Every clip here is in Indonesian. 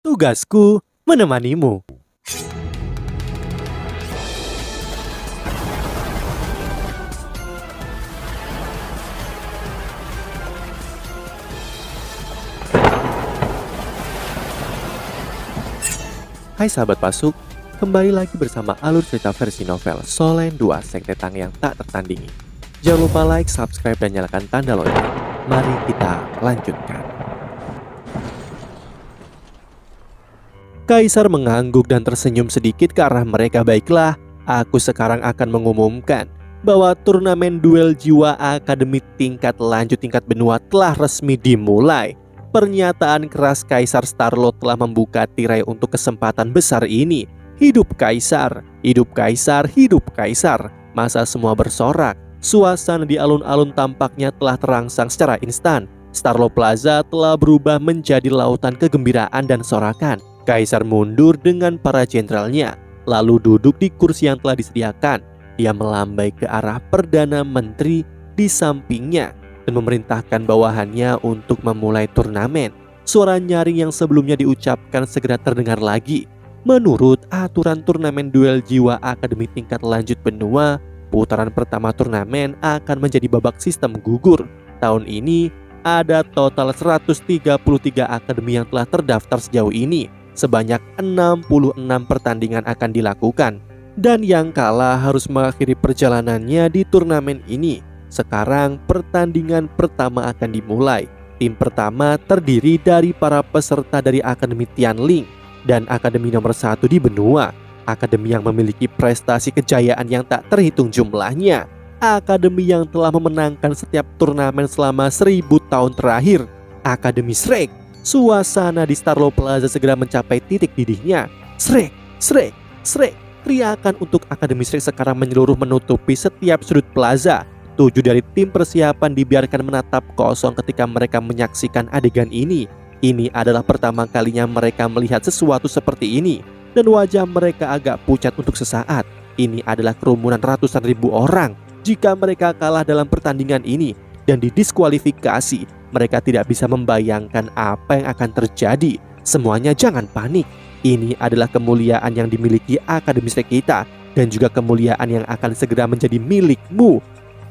Tugasku menemanimu. Hai sahabat Pasuk, kembali lagi bersama alur cerita versi novel Solen 2 Sekte Tang yang tak tertandingi. Jangan lupa like, subscribe, dan nyalakan tanda lonceng. Mari kita lanjutkan. Kaisar mengangguk dan tersenyum sedikit ke arah mereka. Baiklah, aku sekarang akan mengumumkan bahwa turnamen duel jiwa akademi tingkat lanjut tingkat benua telah resmi dimulai. Pernyataan keras Kaisar Starlord telah membuka tirai untuk kesempatan besar ini. Hidup Kaisar, hidup Kaisar, hidup Kaisar. Masa semua bersorak. Suasana di alun-alun tampaknya telah terangsang secara instan. Starlord Plaza telah berubah menjadi lautan kegembiraan dan sorakan. Kaisar mundur dengan para jenderalnya, lalu duduk di kursi yang telah disediakan. Dia melambai ke arah Perdana Menteri di sampingnya dan memerintahkan bawahannya untuk memulai turnamen. Suara nyaring yang sebelumnya diucapkan segera terdengar lagi. Menurut aturan turnamen duel jiwa akademi tingkat lanjut benua, putaran pertama turnamen akan menjadi babak sistem gugur. Tahun ini ada total 133 akademi yang telah terdaftar sejauh ini. Sebanyak 66 pertandingan akan dilakukan, dan yang kalah harus mengakhiri perjalanannya di turnamen ini. Sekarang pertandingan pertama akan dimulai. Tim pertama terdiri dari para peserta dari Akademi Tianling dan Akademi nomor 1 di benua. Akademi yang memiliki prestasi kejayaan yang tak terhitung jumlahnya. Akademi yang telah memenangkan setiap turnamen selama 1000 tahun terakhir. Akademi Shrek. Suasana di Starlord Plaza segera mencapai titik didihnya. Shrek, Shrek, Shrek. Teriakan untuk Akademi Shrek sekarang menyeluruh menutupi setiap sudut plaza. 7 dari tim persiapan dibiarkan menatap kosong ketika mereka menyaksikan adegan ini. Ini adalah pertama kalinya mereka melihat sesuatu seperti ini, dan wajah mereka agak pucat untuk sesaat. Ini adalah kerumunan ratusan ribu orang. Jika mereka kalah dalam pertandingan ini dan didiskualifikasi, mereka tidak bisa membayangkan apa yang akan terjadi. Semuanya jangan panik. Ini adalah kemuliaan yang dimiliki Akademi Shrek kita, dan juga kemuliaan yang akan segera menjadi milikmu.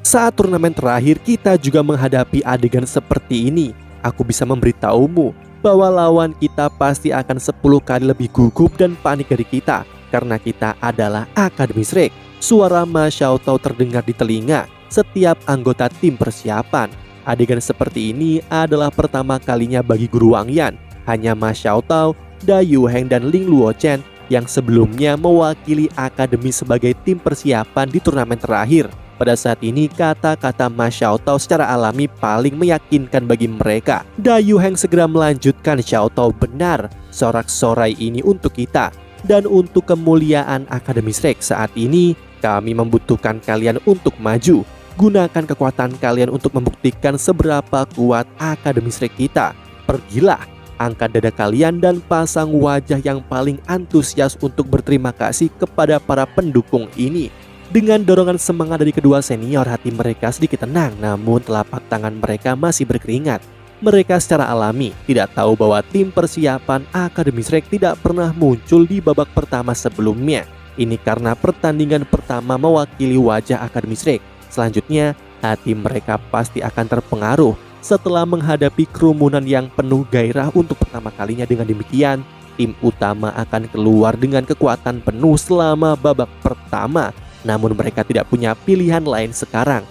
Saat turnamen terakhir kita juga menghadapi adegan seperti ini. Aku bisa memberitahumu bahwa lawan kita pasti akan 10 kali lebih gugup dan panik dari kita, karena kita adalah Akademi Shrek. Suara Ma Xiaotao terdengar di telinga setiap anggota tim persiapan. Adegan seperti ini adalah pertama kalinya bagi Guru Wang Yan. Hanya Ma Xiaotao, Da Yuheng, dan Ling Luochen yang sebelumnya mewakili Akademi sebagai tim persiapan di turnamen terakhir. Pada saat ini kata-kata Ma Xiaotao secara alami paling meyakinkan bagi mereka. Da Yuheng segera melanjutkan, Xiaotao benar, sorak-sorai ini untuk kita dan untuk kemuliaan Akademi Shrek. Saat ini kami membutuhkan kalian untuk maju. Gunakan kekuatan kalian untuk membuktikan seberapa kuat Akademi Shrek kita. Pergilah, angkat dada kalian dan pasang wajah yang paling antusias untuk berterima kasih kepada para pendukung ini. Dengan dorongan semangat dari kedua senior, hati mereka sedikit tenang, namun telapak tangan mereka masih berkeringat. Mereka secara alami tidak tahu bahwa tim persiapan Akademi Shrek tidak pernah muncul di babak pertama sebelumnya. Ini karena pertandingan pertama mewakili wajah Akademi Shrek. Selanjutnya, hati mereka pasti akan terpengaruh setelah menghadapi kerumunan yang penuh gairah untuk pertama kalinya. Dengan demikian, tim utama akan keluar dengan kekuatan penuh selama babak pertama. Namun mereka tidak punya pilihan lain sekarang.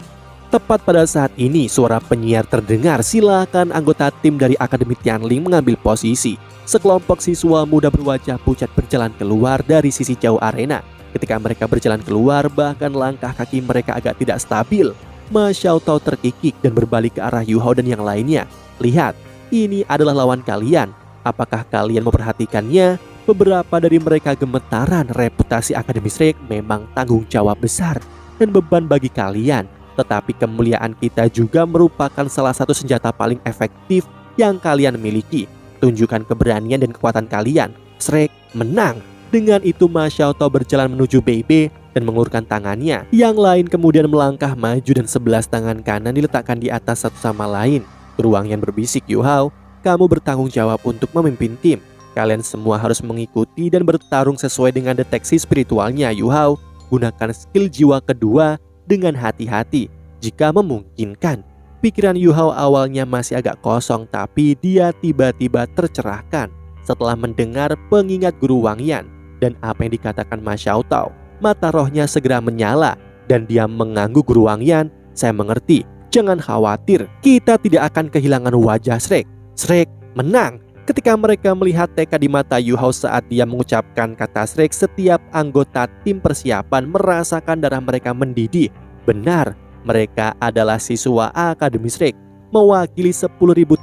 Tepat pada saat ini suara penyiar terdengar, silakan anggota tim dari Akademi Tianling mengambil posisi. Sekelompok siswa muda berwajah pucat berjalan keluar dari sisi jauh arena. Ketika mereka berjalan keluar, bahkan langkah kaki mereka agak tidak stabil. Ma Xiaotao terkikik dan berbalik ke arah Yu Hao dan yang lainnya. Lihat, ini adalah lawan kalian. Apakah kalian memperhatikannya? Beberapa dari mereka gemetaran. Reputasi Akademi Shrek memang tanggung jawab besar dan beban bagi kalian. Tetapi kemuliaan kita juga merupakan salah satu senjata paling efektif yang kalian miliki. Tunjukkan keberanian dan kekuatan kalian. Shrek menang. Dengan itu Ma Xiaotao berjalan menuju Bebe dan mengulurkan tangannya. Yang lain kemudian melangkah maju dan 11 tangan kanan diletakkan di atas satu sama lain. Guru Wang Yan berbisik, Yu Hao, kamu bertanggung jawab untuk memimpin tim. Kalian semua harus mengikuti dan bertarung sesuai dengan deteksi spiritualnya Yu Hao. Gunakan skill jiwa kedua dengan hati-hati jika memungkinkan. Pikiran Yu Hao awalnya masih agak kosong, tapi dia tiba-tiba tercerahkan setelah mendengar pengingat Guru Wang Yan dan apa yang dikatakan Ma Xiaotao. Mata rohnya segera menyala dan dia mengangguk. Guru Wang Yan, saya mengerti. Jangan khawatir, kita tidak akan kehilangan wajah Shrek. Shrek menang. Ketika mereka melihat tekad di mata Yu Hao saat dia mengucapkan kata Shrek, setiap anggota tim persiapan merasakan darah mereka mendidih. Benar, mereka adalah siswa Akademi Shrek, mewakili 10.000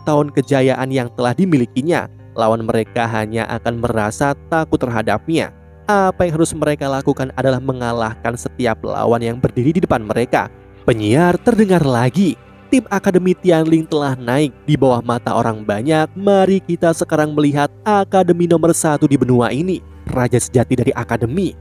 tahun kejayaan yang telah dimilikinya. Lawan mereka hanya akan merasa takut terhadapnya. Apa yang harus mereka lakukan adalah mengalahkan setiap lawan yang berdiri di depan mereka. Penyiar terdengar lagi. Tim Akademi Tianling telah naik di bawah mata orang banyak. Mari kita sekarang melihat Akademi nomor 1 di benua ini. Raja sejati dari Akademi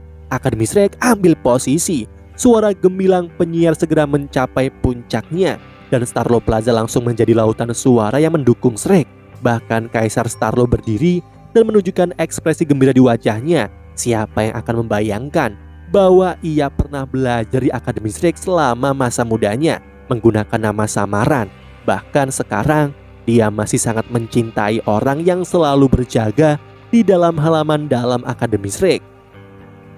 Shrek ambil posisi. Suara gemilang penyiar segera mencapai puncaknya, dan Starlo Plaza langsung menjadi lautan suara yang mendukung Shrek. Bahkan Kaisar Starlo berdiri dan menunjukkan ekspresi gembira di wajahnya. Siapa yang akan membayangkan bahwa ia pernah belajar di Akademi Shrek selama masa mudanya menggunakan nama samaran. Bahkan sekarang dia masih sangat mencintai orang yang selalu berjaga di dalam halaman dalam Akademi Shrek.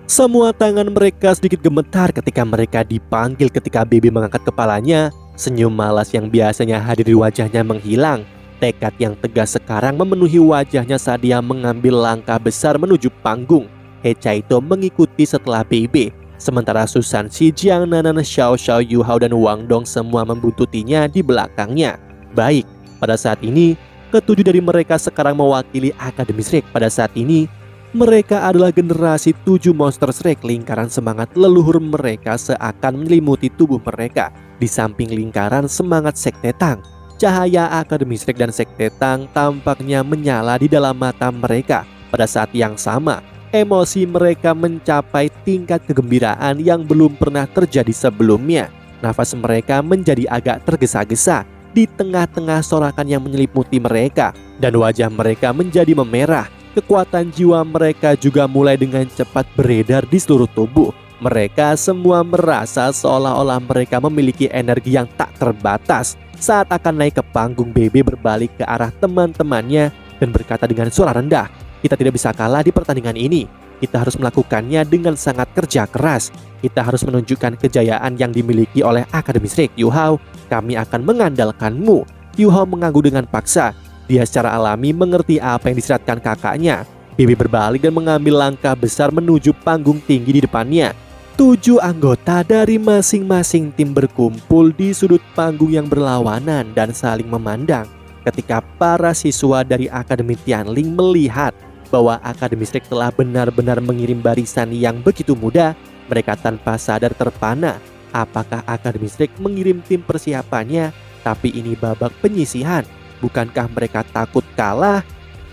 Semua tangan mereka sedikit gemetar ketika mereka dipanggil. Ketika Baby mengangkat kepalanya, senyum malas yang biasanya hadir di wajahnya menghilang. Tekad yang tegas sekarang memenuhi wajahnya saat dia mengambil langkah besar menuju panggung. He Chaito mengikuti setelah Baby. Sementara Susan, Shi Jiang, Nanan, Xiao Xiao, Yu Hao, dan Wang Dong semua membuntutinya di belakangnya. Baik, pada saat ini, ketujuh dari mereka sekarang mewakili Akademi Shrek. Pada saat ini, mereka adalah generasi 7 monster Shrek. Lingkaran semangat leluhur mereka seakan menyelimuti tubuh mereka. Di samping lingkaran semangat Sekte Tang, cahaya Akademi Shrek dan Sekte Tang tampaknya menyala di dalam mata mereka. Pada saat yang sama, emosi mereka mencapai tingkat kegembiraan yang belum pernah terjadi sebelumnya. Nafas mereka menjadi agak tergesa-gesa di tengah-tengah sorakan yang menyelimuti mereka, dan wajah mereka menjadi memerah. Kekuatan jiwa mereka juga mulai dengan cepat beredar di seluruh tubuh. Mereka semua merasa seolah-olah mereka memiliki energi yang tak terbatas. Saat akan naik ke panggung, Baby berbalik ke arah teman-temannya dan berkata dengan suara rendah, "Kita tidak bisa kalah di pertandingan ini. Kita harus melakukannya dengan sangat kerja keras. Kita harus menunjukkan kejayaan yang dimiliki oleh Akademi Shrek. Yu Hao, kami akan mengandalkanmu." Yu Hao mengangguk dengan paksa. Dia secara alami mengerti apa yang disyaratkan kakaknya. Baby berbalik dan mengambil langkah besar menuju panggung tinggi di depannya. 7 anggota dari masing-masing tim berkumpul di sudut panggung yang berlawanan dan saling memandang. Ketika para siswa dari Akademi Tianling melihat bahwa Akademi Shrek telah benar-benar mengirim barisan yang begitu mudah, mereka tanpa sadar terpana. Apakah Akademi Shrek mengirim tim persiapannya? Tapi ini babak penyisihan. Bukankah mereka takut kalah?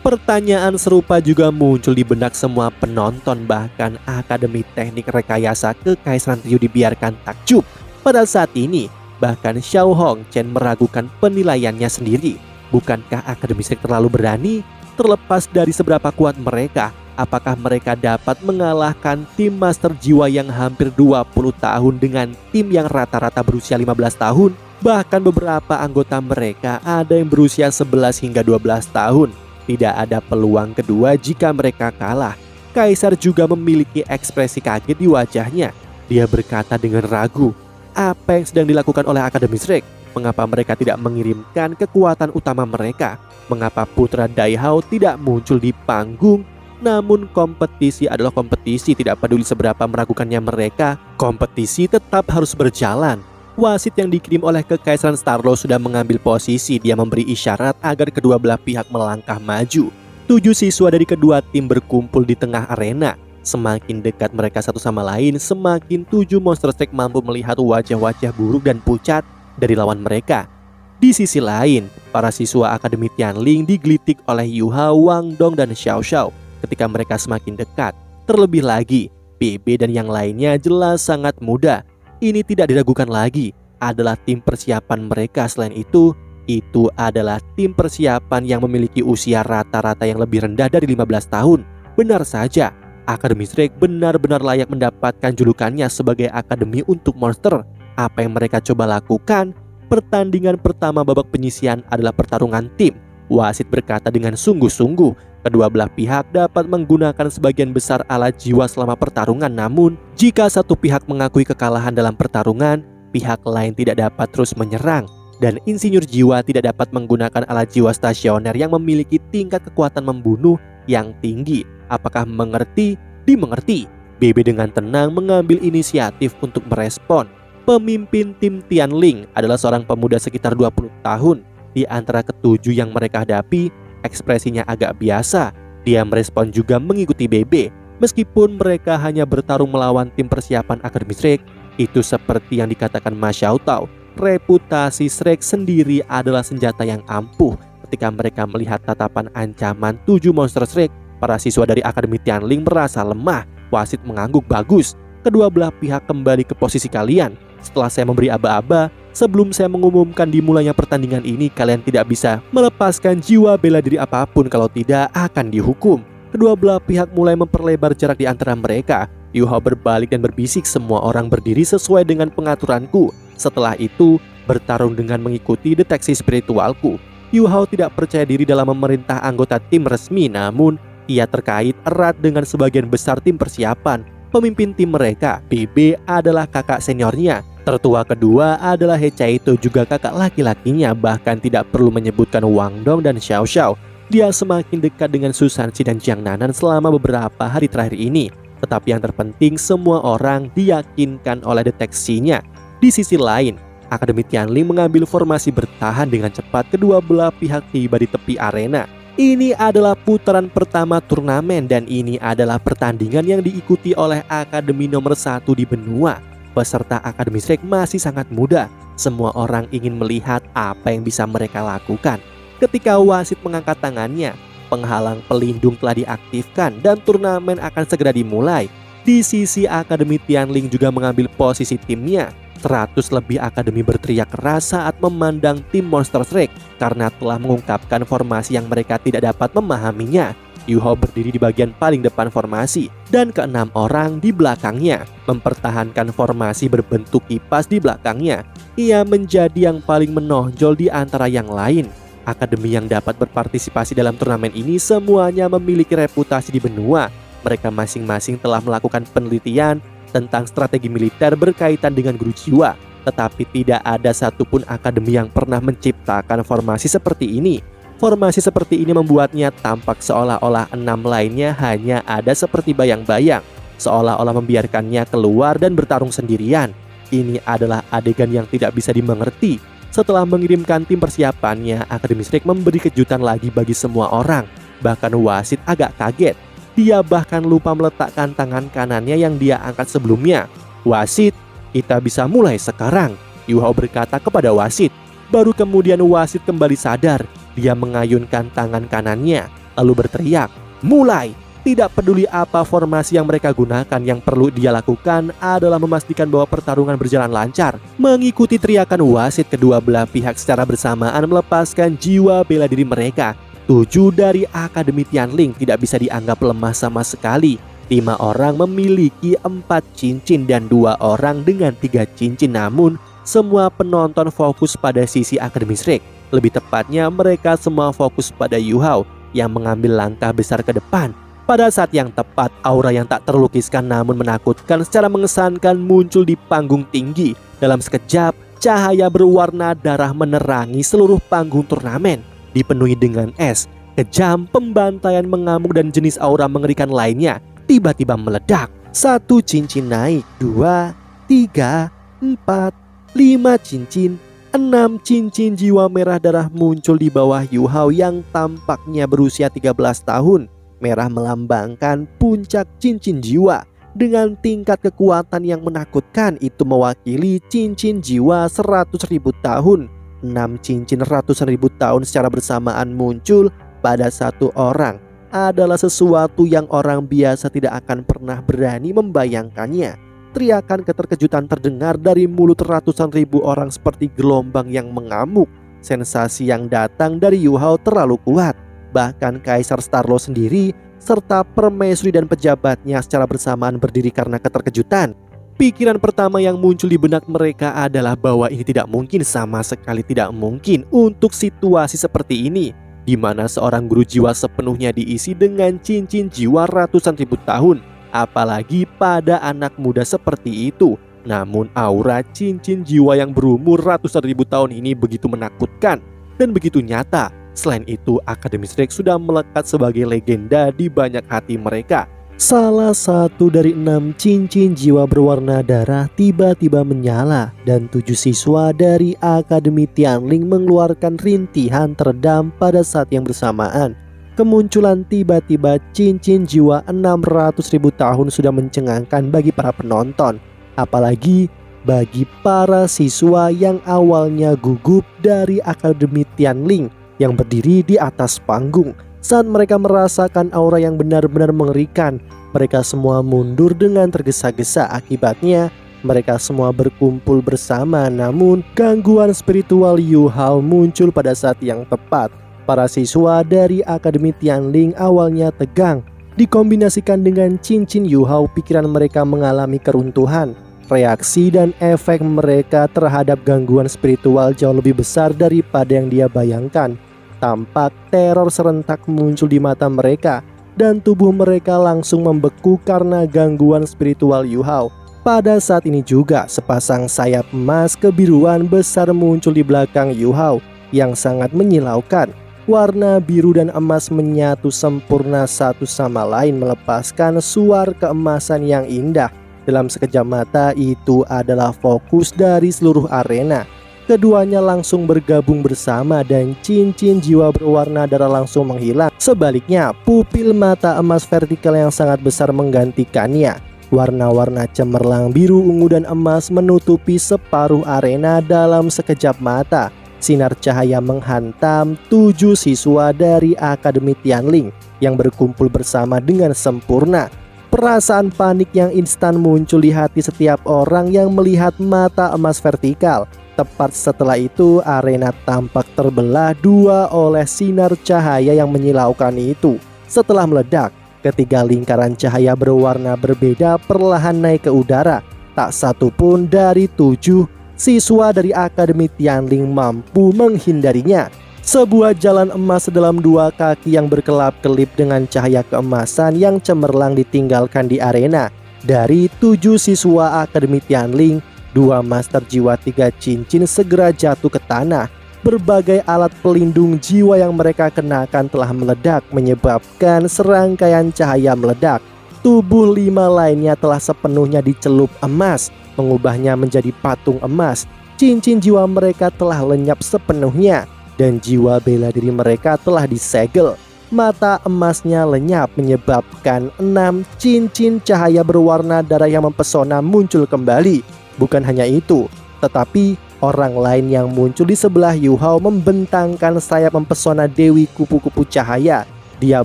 Pertanyaan serupa juga muncul di benak semua penonton. Bahkan Akademi Teknik Rekayasa Kekaisaran Ryu dibiarkan takjub. Pada saat ini, bahkan Xiao Hong Chen meragukan penilaiannya sendiri. Bukankah Akademi Shrek terlalu berani? Terlepas dari seberapa kuat mereka, apakah mereka dapat mengalahkan tim Master Jiwa yang hampir 20 tahun dengan tim yang rata-rata berusia 15 tahun? Bahkan beberapa anggota mereka ada yang berusia 11 hingga 12 tahun. Tidak ada peluang kedua jika mereka kalah. Kaisar juga memiliki ekspresi kaget di wajahnya. Dia berkata dengan ragu, apa yang sedang dilakukan oleh Akademi Shrek? Mengapa mereka tidak mengirimkan kekuatan utama mereka? Mengapa putra Dai Hao tidak muncul di panggung? Namun kompetisi adalah kompetisi, tidak peduli seberapa meragukannya mereka, kompetisi tetap harus berjalan. Wasit yang dikirim oleh Kekaisaran Starlo sudah mengambil posisi. Dia memberi isyarat agar kedua belah pihak melangkah maju. 7 siswa dari kedua tim berkumpul di tengah arena. Semakin dekat mereka satu sama lain, semakin 7 monster Shrek mampu melihat wajah-wajah buruk dan pucat dari lawan mereka. Di sisi lain, para siswa Akademi Tianling digelitik oleh Yu Hao, Wang Dong, dan Xiao Xiao ketika mereka semakin dekat. Terlebih lagi, BB dan yang lainnya jelas sangat muda. Ini tidak diragukan lagi, adalah tim persiapan mereka. Selain itu, itu adalah tim persiapan yang memiliki usia rata-rata yang lebih rendah dari 15 tahun. Benar saja, Akademi Shrek benar-benar layak mendapatkan julukannya sebagai akademi untuk monster. Apa yang mereka coba lakukan? Pertandingan pertama babak penyisian adalah pertarungan tim. Wasit berkata dengan sungguh-sungguh, kedua belah pihak dapat menggunakan sebagian besar alat jiwa selama pertarungan. Namun, jika satu pihak mengakui kekalahan dalam pertarungan, pihak lain tidak dapat terus menyerang. Dan insinyur jiwa tidak dapat menggunakan alat jiwa stasioner yang memiliki tingkat kekuatan membunuh yang tinggi. Apakah mengerti? Dimengerti. BB dengan tenang mengambil inisiatif untuk merespon. Pemimpin tim Tianling adalah seorang pemuda sekitar 20 tahun. Di antara ketujuh yang mereka hadapi, ekspresinya agak biasa. Dia merespon juga mengikuti BB. Meskipun mereka hanya bertarung melawan tim persiapan Akademi Shrek, itu seperti yang dikatakan Ma Xiaotao, reputasi Shrek sendiri adalah senjata yang ampuh. Ketika mereka melihat tatapan ancaman 7 monster Shrek, para siswa dari Akademi Tianling merasa lemah. Wasit mengangguk, bagus. Kedua belah pihak kembali ke posisi kalian. Setelah saya memberi aba-aba, sebelum saya mengumumkan dimulainya pertandingan ini, kalian tidak bisa melepaskan jiwa bela diri apapun, kalau tidak akan dihukum. Kedua belah pihak mulai memperlebar jarak di antara mereka. Yu Hao berbalik dan berbisik, semua orang berdiri sesuai dengan pengaturanku. Setelah itu, bertarung dengan mengikuti deteksi spiritualku. Yu Hao tidak percaya diri dalam memerintah anggota tim resmi, namun ia terkait erat dengan sebagian besar tim persiapan. Pemimpin tim mereka, BB, adalah kakak seniornya. Tertua kedua adalah He Chaito, juga kakak laki-lakinya. Bahkan tidak perlu menyebutkan Wang Dong dan Xiao Xiao. Dia semakin dekat dengan Su Shanxi dan Jiang Nanan selama beberapa hari terakhir ini. Tetapi yang terpenting, semua orang diyakinkan oleh deteksinya. Di sisi lain, Akademi Tianling mengambil formasi bertahan dengan cepat. Kedua belah pihak tiba di tepi arena. Ini adalah putaran pertama turnamen dan ini adalah pertandingan yang diikuti oleh akademi nomor 1 di benua. Peserta Akademi Shrek masih sangat muda. Semua orang ingin melihat apa yang bisa mereka lakukan. Ketika wasit mengangkat tangannya, penghalang pelindung telah diaktifkan dan turnamen akan segera dimulai. Di sisi Akademi Tianling juga mengambil posisi timnya. 100 lebih akademi berteriak keras saat memandang tim monster Shrek karena telah mengungkapkan formasi yang mereka tidak dapat memahaminya. Yu Hao berdiri di bagian paling depan formasi dan keenam orang di belakangnya mempertahankan formasi berbentuk kipas di belakangnya. Ia menjadi yang paling menonjol di antara yang lain. Akademi yang dapat berpartisipasi dalam turnamen ini semuanya memiliki reputasi di benua. Mereka masing-masing telah melakukan penelitian tentang strategi militer berkaitan dengan guru jiwa, tetapi tidak ada satupun akademi yang pernah menciptakan formasi seperti ini. Formasi seperti ini membuatnya tampak seolah-olah 6 lainnya hanya ada seperti bayang-bayang, seolah-olah membiarkannya keluar dan bertarung sendirian. Ini adalah adegan yang tidak bisa dimengerti. Setelah mengirimkan tim persiapannya, Akademi Shrek memberi kejutan lagi bagi semua orang. Bahkan wasit agak kaget. Dia bahkan lupa meletakkan tangan kanannya yang dia angkat sebelumnya. Wasit, kita bisa mulai sekarang, Yu Hao berkata kepada wasit. Baru kemudian wasit kembali sadar. Dia mengayunkan tangan kanannya, lalu berteriak, mulai. Tidak peduli apa formasi yang mereka gunakan, yang perlu dia lakukan adalah memastikan bahwa pertarungan berjalan lancar. Mengikuti teriakan wasit, kedua belah pihak secara bersamaan melepaskan jiwa bela diri mereka. 7 dari Akademi Tianling tidak bisa dianggap lemah sama sekali. 5 orang memiliki 4 cincin dan 2 orang dengan 3 cincin. Namun semua penonton fokus pada sisi Akademi Shrek. Lebih tepatnya mereka semua fokus pada Yu Hao yang mengambil langkah besar ke depan. Pada saat yang tepat, aura yang tak terlukiskan namun menakutkan secara mengesankan muncul di panggung tinggi. Dalam sekejap, cahaya berwarna darah menerangi seluruh panggung turnamen. Dipenuhi dengan es, kejam, pembantaian mengamuk dan jenis aura mengerikan lainnya tiba-tiba meledak. 1 cincin naik, 2, 3, 4, 5 cincin, 6 cincin jiwa merah darah muncul di bawah Yu Hao yang tampaknya berusia 13 tahun. Merah melambangkan puncak cincin jiwa. Dengan tingkat kekuatan yang menakutkan, itu mewakili cincin jiwa 100.000 tahun. 6 cincin ratusan ribu tahun secara bersamaan muncul pada satu orang adalah sesuatu yang orang biasa tidak akan pernah berani membayangkannya. Teriakan keterkejutan terdengar dari mulut ratusan ribu orang seperti gelombang yang mengamuk. Sensasi yang datang dari Yu Hao terlalu kuat. Bahkan Kaisar Starlo sendiri serta permaisuri dan pejabatnya secara bersamaan berdiri karena keterkejutan. Pikiran pertama yang muncul di benak mereka adalah bahwa ini tidak mungkin, sama sekali tidak mungkin untuk situasi seperti ini, di mana seorang guru jiwa sepenuhnya diisi dengan cincin jiwa ratusan ribu tahun, apalagi pada anak muda seperti itu. Namun aura cincin jiwa yang berumur ratusan ribu tahun ini begitu menakutkan dan begitu nyata. Selain itu, Akademi Shrek sudah melekat sebagai legenda di banyak hati mereka. Salah satu dari 6 cincin jiwa berwarna darah tiba-tiba menyala, dan 7 siswa dari Akademi Tianling mengeluarkan rintihan teredam pada saat yang bersamaan. Kemunculan tiba-tiba cincin jiwa 600.000 tahun sudah mencengangkan bagi para penonton, apalagi bagi para siswa yang awalnya gugup dari Akademi Tianling yang berdiri di atas panggung. Saat mereka merasakan aura yang benar-benar mengerikan, mereka semua mundur dengan tergesa-gesa. Akibatnya, mereka semua berkumpul bersama. Namun, gangguan spiritual Yu Hao muncul pada saat yang tepat. Para siswa dari Akademi Tianling awalnya tegang. Dikombinasikan dengan cincin Yu Hao, pikiran mereka mengalami keruntuhan. Reaksi dan efek mereka terhadap gangguan spiritual jauh lebih besar daripada yang dia bayangkan. Tampak teror serentak muncul di mata mereka, dan tubuh mereka langsung membeku karena gangguan spiritual Yu Hao. Pada saat ini juga, sepasang sayap emas kebiruan besar muncul di belakang Yu Hao yang sangat menyilaukan. Warna biru dan emas menyatu sempurna satu sama lain, melepaskan suar keemasan yang indah. Dalam sekejap mata, itu adalah fokus dari seluruh arena. Keduanya langsung bergabung bersama dan cincin jiwa berwarna darah langsung menghilang. Sebaliknya, pupil mata emas vertikal yang sangat besar menggantikannya. Warna-warna cemerlang biru, ungu, dan emas menutupi separuh arena dalam sekejap mata. Sinar cahaya menghantam 7 siswa dari Akademi Tianling yang berkumpul bersama dengan sempurna. Perasaan panik yang instan muncul di hati setiap orang yang melihat mata emas vertikal. Tepat setelah itu, arena tampak terbelah dua oleh sinar cahaya yang menyilaukan itu. Setelah meledak, ketiga lingkaran cahaya berwarna berbeda perlahan naik ke udara. Tak satu pun dari 7 siswa dari Akademi Tianling mampu menghindarinya. Sebuah jalan emas sedalam 2 kaki yang berkelap-kelip dengan cahaya keemasan yang cemerlang ditinggalkan di arena. Dari 7 siswa Akademi Tianling, 2 master jiwa 3 cincin segera jatuh ke tanah. Berbagai alat pelindung jiwa yang mereka kenakan telah meledak, menyebabkan serangkaian cahaya meledak. Tubuh 5 lainnya telah sepenuhnya dicelup emas, mengubahnya menjadi patung emas. Cincin jiwa mereka telah lenyap sepenuhnya, dan jiwa bela diri mereka telah disegel. Mata emasnya lenyap, menyebabkan 6 cincin cahaya berwarna darah yang mempesona muncul kembali. Bukan hanya itu, tetapi orang lain yang muncul di sebelah Yu Hao membentangkan sayap mempesona Dewi kupu-kupu cahaya. Dia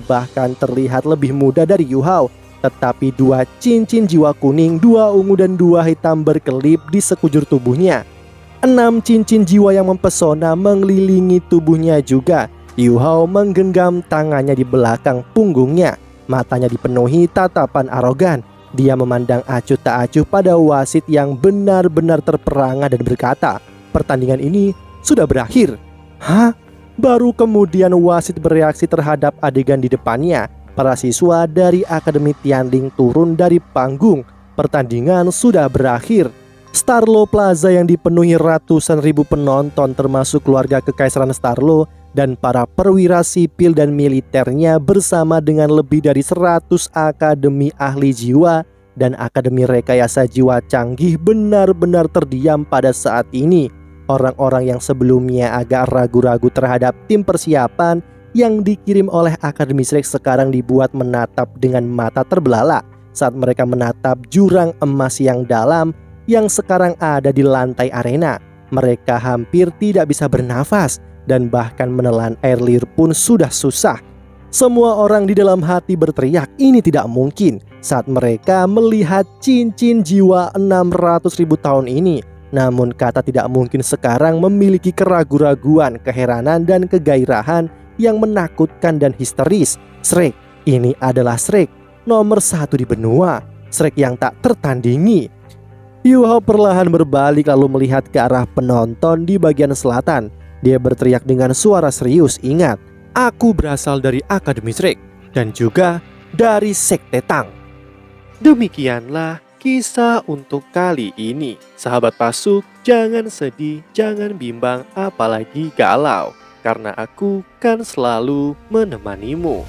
bahkan terlihat lebih muda dari Yu Hao, tetapi 2 cincin jiwa kuning, 2 ungu, dan 2 hitam berkelip di sekujur tubuhnya. 6 cincin jiwa yang mempesona mengelilingi tubuhnya juga. Yu Hao menggenggam tangannya di belakang punggungnya. Matanya dipenuhi tatapan arogan. Dia memandang acuh tak acuh pada wasit yang benar-benar terperangah dan berkata, "Pertandingan ini sudah berakhir." Hah? Baru kemudian wasit bereaksi terhadap adegan di depannya. Para siswa dari Akademi Tianling turun dari panggung. Pertandingan sudah berakhir. Starlo Plaza yang dipenuhi ratusan ribu penonton termasuk keluarga Kekaisaran Starlo dan para perwira sipil dan militernya bersama dengan lebih dari 100 akademi ahli jiwa dan akademi rekayasa jiwa canggih benar-benar terdiam pada saat ini. Orang-orang yang sebelumnya agak ragu-ragu terhadap tim persiapan yang dikirim oleh Akademi Shrek sekarang dibuat menatap dengan mata terbelalak saat mereka menatap jurang emas yang dalam yang sekarang ada di lantai arena. Mereka hampir tidak bisa bernafas dan bahkan menelan air liur pun sudah susah. Semua orang di dalam hati berteriak, ini tidak mungkin, saat mereka melihat cincin jiwa 600.000 tahun ini. Namun kata tidak mungkin sekarang memiliki keraguan-raguan, keheranan, dan kegairahan yang menakutkan dan histeris. Shrek, ini adalah Shrek, nomor satu di benua, Shrek yang tak tertandingi. Yuho perlahan berbalik lalu melihat ke arah penonton di bagian selatan. Dia berteriak dengan suara serius, "Ingat, aku berasal dari Akademi Shrek dan juga dari Sekte Tang." Demikianlah kisah untuk kali ini. Sahabat Pasuk, jangan sedih, jangan bimbang, apalagi galau, karena aku kan selalu menemanimu.